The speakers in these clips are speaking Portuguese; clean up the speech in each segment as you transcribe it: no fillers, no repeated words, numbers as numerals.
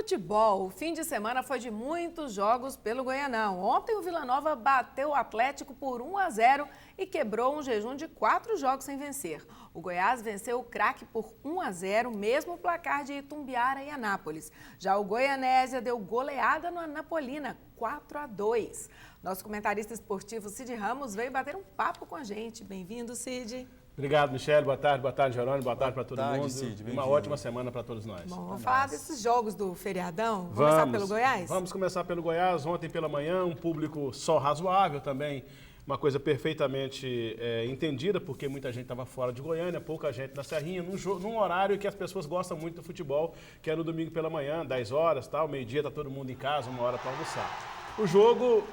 Futebol. O fim de semana foi de muitos jogos pelo Goianão. Ontem o Vila Nova bateu o Atlético por 1-0 e quebrou um jejum de 4 jogos sem vencer. O Goiás venceu o Craque por 1-0, mesmo placar de Itumbiara e Anápolis. Já o Goianésia deu goleada no Anapolina, 4-2. Nosso comentarista esportivo Cid Ramos veio bater um papo com a gente. Bem-vindo, Cid. Obrigado, Michele. Boa tarde, Jerônimo. Boa tarde para todo mundo. Cid, uma ótima semana para todos nós. Bom, vamos falar desses jogos do feriadão? Vamos começar pelo Goiás? Vamos começar pelo Goiás. Ontem pela manhã, um público só razoável também. Uma coisa perfeitamente entendida, porque muita gente estava fora de Goiânia, pouca gente na Serrinha, num horário que as pessoas gostam muito do futebol, que é no domingo pela manhã, 10 horas, tal, meio-dia, está todo mundo em casa, 1 hora para almoçar. O jogo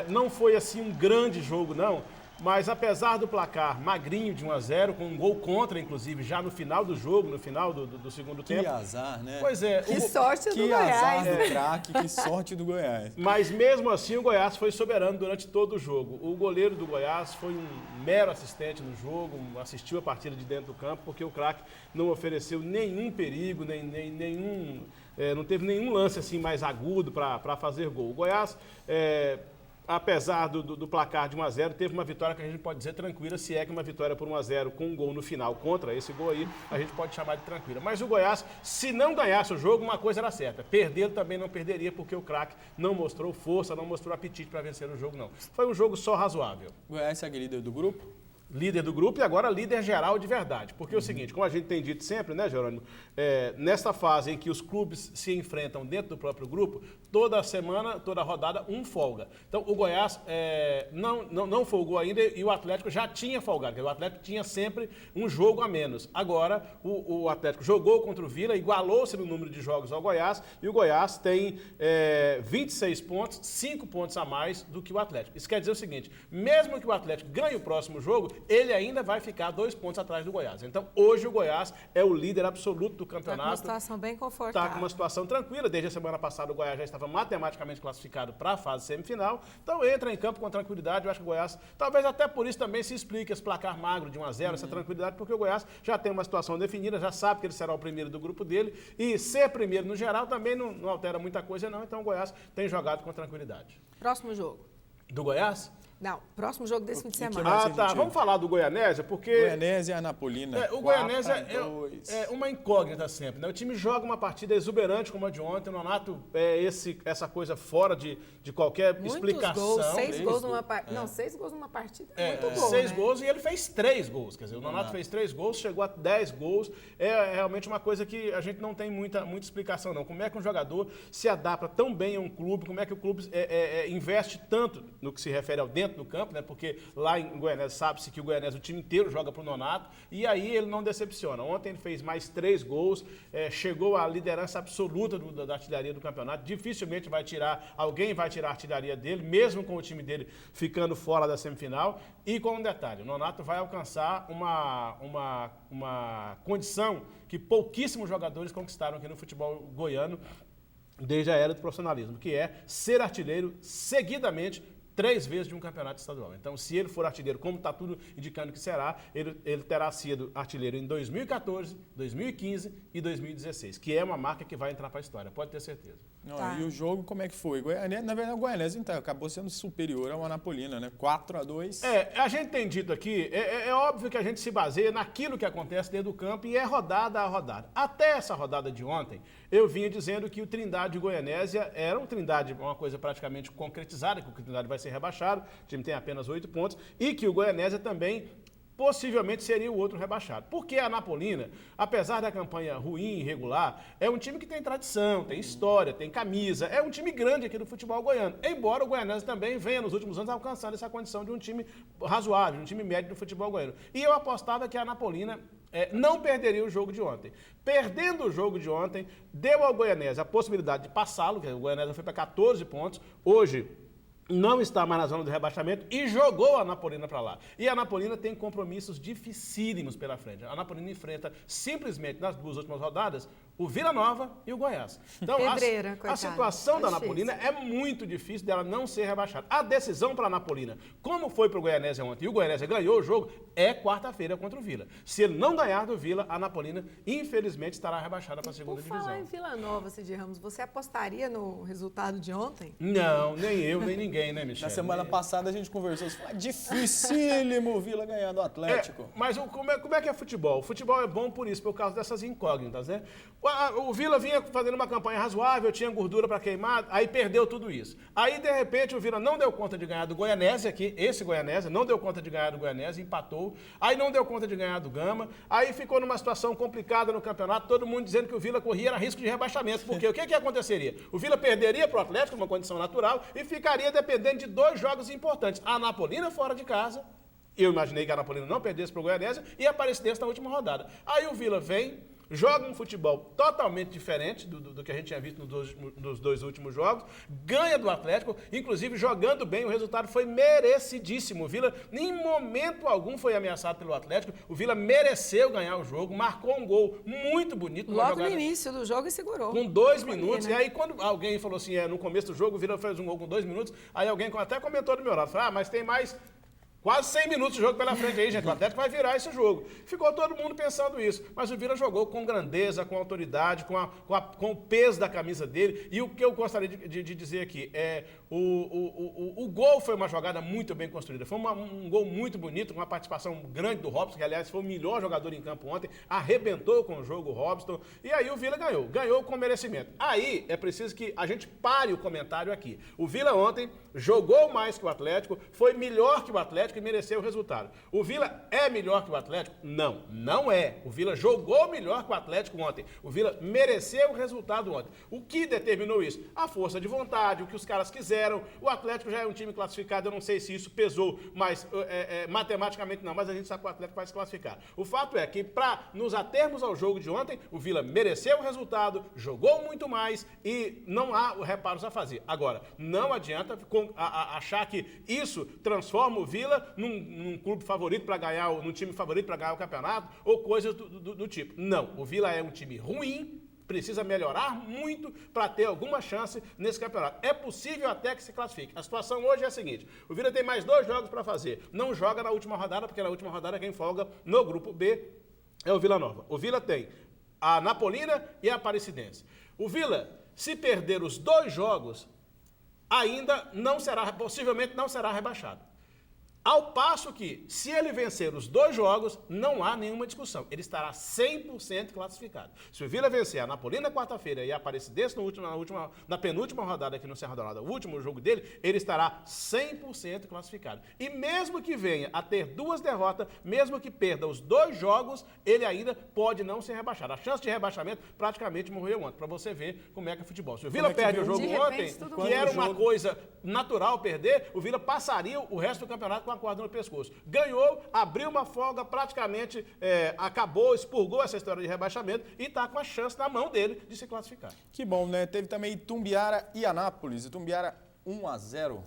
não foi assim um grande jogo, não. Mas apesar do placar magrinho de 1-0, com um gol contra, inclusive, já no final do jogo, no final do segundo tempo. Que azar, né? Pois é. Que sorte do Goiás. Que azar do Craque, que sorte do Goiás. Mas mesmo assim o Goiás foi soberano durante todo o jogo. O goleiro do Goiás foi um mero assistente no jogo, assistiu a partida de dentro do campo, porque o Craque não ofereceu nenhum perigo, nenhum, não teve nenhum lance assim mais agudo para fazer gol. O Goiás... apesar do placar de 1-0, teve uma vitória que a gente pode dizer tranquila, se é que uma vitória por 1-0 com um gol no final contra esse gol aí, a gente pode chamar de tranquila. Mas o Goiás, se não ganhasse o jogo, uma coisa era certa, perder também não perderia, porque o Craque não mostrou força, não mostrou apetite para vencer o jogo, não. Foi um jogo só razoável. O Goiás segue líder do grupo? Líder do grupo e agora líder geral de verdade. Porque é o seguinte, como a gente tem dito sempre, né, Jerônimo? Nessa fase em que os clubes se enfrentam dentro do próprio grupo, toda semana, toda rodada, um folga. Então, o Goiás não folgou ainda e o Atlético já tinha folgado. Porque o Atlético tinha sempre um jogo a menos. Agora, o Atlético jogou contra o Vila, igualou-se no número de jogos ao Goiás e o Goiás tem 26 pontos, 5 pontos a mais do que o Atlético. Isso quer dizer o seguinte, mesmo que o Atlético ganhe o próximo jogo, ele ainda vai ficar 2 pontos atrás do Goiás. Então, hoje o Goiás é o líder absoluto do campeonato. Está com uma situação bem confortável. Está com uma situação tranquila. Desde a semana passada o Goiás já estava matematicamente classificado para a fase semifinal. Então, entra em campo com tranquilidade. Eu acho que o Goiás, talvez até por isso também se explique esse placar magro de 1-0, essa tranquilidade, porque o Goiás já tem uma situação definida, já sabe que ele será o primeiro do grupo dele. E ser primeiro no geral também não altera muita coisa, não. Então, o Goiás tem jogado com tranquilidade. Próximo jogo. Do Goiás? Não, próximo jogo desse fim de semana. Ah, tá. Vamos falar do Goianésia, porque... Goianésia e Anapolina. O Goianésia é uma incógnita sempre, né? O time joga uma partida exuberante como a de ontem, o Nonato essa coisa fora de qualquer Muitos explicação. Gols, 6 gols numa partida. Não, 6 gols numa partida. Muito gol, 6 né? gols e ele fez 3 gols. Quer dizer, o Nonato fez 3 gols, chegou a 10 gols. É realmente uma coisa que a gente não tem muita explicação, não. Como é que um jogador se adapta tão bem a um clube, como é que o clube investe tanto no que se refere ao dentro do campo, né? Porque lá em Goianésia sabe-se que o Goianésia o time inteiro joga para o Nonato e aí ele não decepciona. Ontem ele fez mais 3 gols, chegou à liderança absoluta da artilharia do campeonato. Dificilmente alguém vai tirar a artilharia dele, mesmo com o time dele ficando fora da semifinal. E com um detalhe, o Nonato vai alcançar uma condição que pouquíssimos jogadores conquistaram aqui no futebol goiano desde a era do profissionalismo, que é ser artilheiro seguidamente 3 vezes de um campeonato estadual. Então, se ele for artilheiro, como está tudo indicando que será, ele terá sido artilheiro em 2014, 2015 e 2016, que é uma marca que vai entrar para a história, pode ter certeza. E o jogo, como é que foi? Na verdade, o Goianésia então, acabou sendo superior ao Anapolina, né? 4-2. A gente tem dito aqui, é óbvio que a gente se baseia naquilo que acontece dentro do campo e é rodada a rodada. Até essa rodada de ontem, eu vinha dizendo que o Trindade e Goianésia era um Trindade, uma coisa praticamente concretizada, que o Trindade vai ser rebaixado, o time tem apenas 8 pontos, e que o Goianésia também possivelmente seria o outro rebaixado. Porque a Anapolina, apesar da campanha ruim e irregular, é um time que tem tradição, tem história, tem camisa, é um time grande aqui do futebol goiano. Embora o Goianésia também venha nos últimos anos alcançando essa condição de um time razoável, um time médio do futebol goiano. E eu apostava que a Anapolina não perderia o jogo de ontem. Perdendo o jogo de ontem, deu ao Goianésia a possibilidade de passá-lo, que o Goianésia foi para 14 pontos, hoje não está mais na zona do rebaixamento e jogou a Anapolina para lá. E a Anapolina tem compromissos dificílimos pela frente. A Anapolina enfrenta simplesmente nas 2 últimas rodadas o Vila Nova e o Goiás. Então, Pedreira, a situação tá da difícil. Anapolina é muito difícil dela não ser rebaixada. A decisão para a Anapolina, como foi para o Goianésia ontem, e o Goianésia ganhou o jogo, é quarta-feira contra o Vila. Se ele não ganhar do Vila, a Anapolina, infelizmente, estará rebaixada para a segunda divisão. Por falar em Vila Nova, Cid Ramos, você apostaria no resultado de ontem? Não, nem eu, nem ninguém, né, Michel? Na semana passada a gente conversou, foi dificílimo o Vila ganhar do Atlético. Mas como é que é futebol? O futebol é bom por isso, por causa dessas incógnitas, né? O Vila vinha fazendo uma campanha razoável, tinha gordura para queimar, aí perdeu tudo isso. Aí, de repente, o Vila não deu conta de ganhar do Goianésia aqui, esse Goianésia, não deu conta de ganhar do Goianésia, empatou. Aí não deu conta de ganhar do Gama. Aí ficou numa situação complicada no campeonato, todo mundo dizendo que o Vila corria risco de rebaixamento. Porque o que aconteceria? O Vila perderia para o Atlético, uma condição natural, e ficaria dependendo de 2 jogos importantes. A Anapolina fora de casa. Eu imaginei que a Anapolina não perdesse para o Goianésia e a Aparecidense na última rodada. Aí o Vila vem, joga um futebol totalmente diferente do que a gente tinha visto nos 2 últimos jogos, ganha do Atlético, inclusive jogando bem, o resultado foi merecidíssimo. O Vila, em momento algum, foi ameaçado pelo Atlético, o Vila mereceu ganhar o jogo, marcou um gol muito bonito. Logo no início do jogo e segurou. Com 2 minutos, e aí quando alguém falou assim, no começo do jogo, o Vila fez um gol com 2 minutos, aí alguém até comentou do meu lado, falou, mas tem mais... Quase 100 minutos de jogo pela frente aí, gente. O Atlético vai virar esse jogo. Ficou todo mundo pensando isso. Mas o Vila jogou com grandeza, com autoridade, com o peso da camisa dele. E o que eu gostaria de dizer aqui é o gol foi uma jogada muito bem construída. Foi um gol muito bonito, com uma participação grande do Robson, que aliás foi o melhor jogador em campo ontem. Arrebentou com o jogo o Robson. E aí o Vila ganhou. Ganhou com merecimento. Aí é preciso que a gente pare o comentário aqui. O Vila ontem jogou mais que o Atlético, foi melhor que o Atlético e mereceu o resultado. O Vila é melhor que o Atlético? Não, não é. O Vila jogou melhor que o Atlético ontem. O Vila mereceu o resultado ontem. O que determinou isso? A força de vontade, o que os caras quiseram. O Atlético já é um time classificado, eu não sei se isso pesou, mas matematicamente não, mas a gente sabe que o Atlético vai se classificar. O fato é que, para nos atermos ao jogo de ontem, o Vila mereceu o resultado, jogou muito mais e não há reparos a fazer. Agora, não adianta achar que isso transforma o Vila num clube favorito para ganhar, num time favorito para ganhar o campeonato ou coisas do tipo. Não, o Vila é um time ruim, precisa melhorar muito para ter alguma chance nesse campeonato. É possível até que se classifique. A situação hoje é a seguinte, o Vila tem mais 2 jogos para fazer. Não joga na última rodada, porque na última rodada quem folga no grupo B é o Vila Nova. O Vila tem a Anapolina e a Aparecidense. O Vila, se perder os 2 jogos, possivelmente não será rebaixado. Ao passo que, se ele vencer os 2 jogos, não há nenhuma discussão. Ele estará 100% classificado. Se o Vila vencer a Anapolina quarta-feira e a Aparecidense na penúltima rodada aqui no Serra Dourada, o último jogo dele, ele estará 100% classificado. E mesmo que venha a ter 2 derrotas, mesmo que perda os 2 jogos, ele ainda pode não ser rebaixado. A chance de rebaixamento praticamente morreu ontem, para você ver como é que é futebol. Se o Vila perde o jogo ontem, que era uma coisa natural perder, o Vila passaria o resto do campeonato com a corda no pescoço. Ganhou, abriu uma folga, praticamente acabou, expurgou essa história de rebaixamento e está com a chance na mão dele de se classificar. Que bom, né? Teve também Itumbiara e Anápolis. Itumbiara 1-0.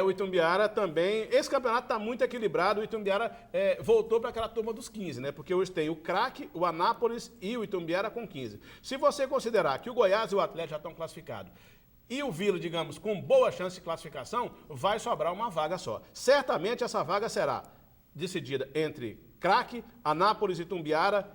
O Itumbiara também. Esse campeonato está muito equilibrado. O Itumbiara voltou para aquela turma dos 15, né? Porque hoje tem o Craque, o Anápolis e o Itumbiara com 15. Se você considerar que o Goiás e o Atlético já estão classificados, e o Vila, digamos, com boa chance de classificação, vai sobrar uma vaga só. Certamente essa vaga será decidida entre Craque, Anápolis, Itumbiara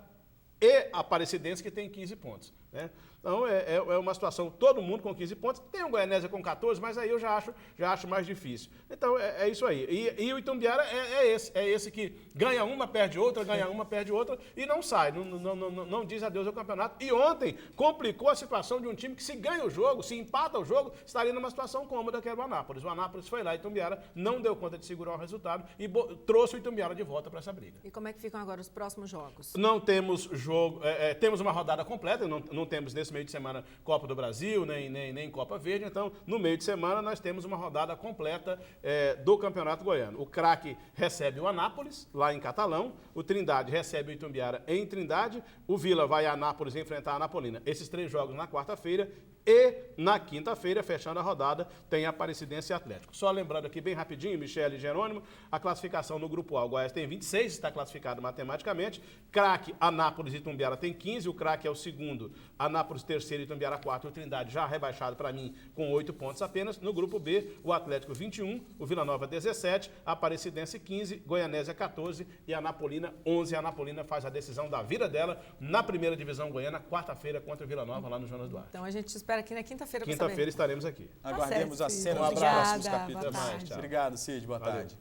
e Aparecidense, que tem 15 pontos, né? Então, é uma situação, todo mundo com 15 pontos. Tem o Goianésia com 14, mas aí eu já acho mais difícil. Então, é isso aí. E o Itumbiara é esse que ganha uma, perde outra, ganha uma, perde outra e não sai, não diz adeus ao campeonato. E ontem complicou a situação de um time que, se ganha o jogo, se empata o jogo, estaria numa situação cômoda, que era o Anápolis. O Anápolis foi lá, Itumbiara não deu conta de segurar o resultado e trouxe o Itumbiara de volta para essa briga. E como é que ficam agora os próximos jogos? Não temos jogo, temos uma rodada completa, não temos nesse meio de semana Copa do Brasil, nem Copa Verde, então no meio de semana nós temos uma rodada completa do Campeonato Goiano. O Craque recebe o Anápolis, lá em Catalão, o Trindade recebe o Itumbiara em Trindade, o Vila vai a Anápolis enfrentar a Anapolina. Esses 3 jogos na quarta-feira E na quinta-feira, fechando a rodada, tem Aparecidense e Atlético. Só lembrando aqui bem rapidinho, Michele e Jerônimo, a classificação no grupo A. O Goiás tem 26, está classificado matematicamente. Craque, Anápolis e Itumbiara tem 15, o Craque é o segundo, Anápolis terceiro e Itumbiara quarto, o Trindade já rebaixado para mim com 8 pontos apenas. No grupo B, o Atlético 21, o Vila Nova 17, a Aparecidense 15, Goianésia 14 e a Anapolina 11. A Anapolina faz a decisão da vida dela na primeira divisão goiana, quarta-feira contra o Vila Nova lá no Jonas Duarte. Então a gente espera aqui na quinta-feira para saber. Quinta-feira estaremos aqui. Aguardemos certo, as Cid. cenas dos Obrigada, próximos capítulos. boa tarde. Obrigado, Cid. Boa Valeu. tarde.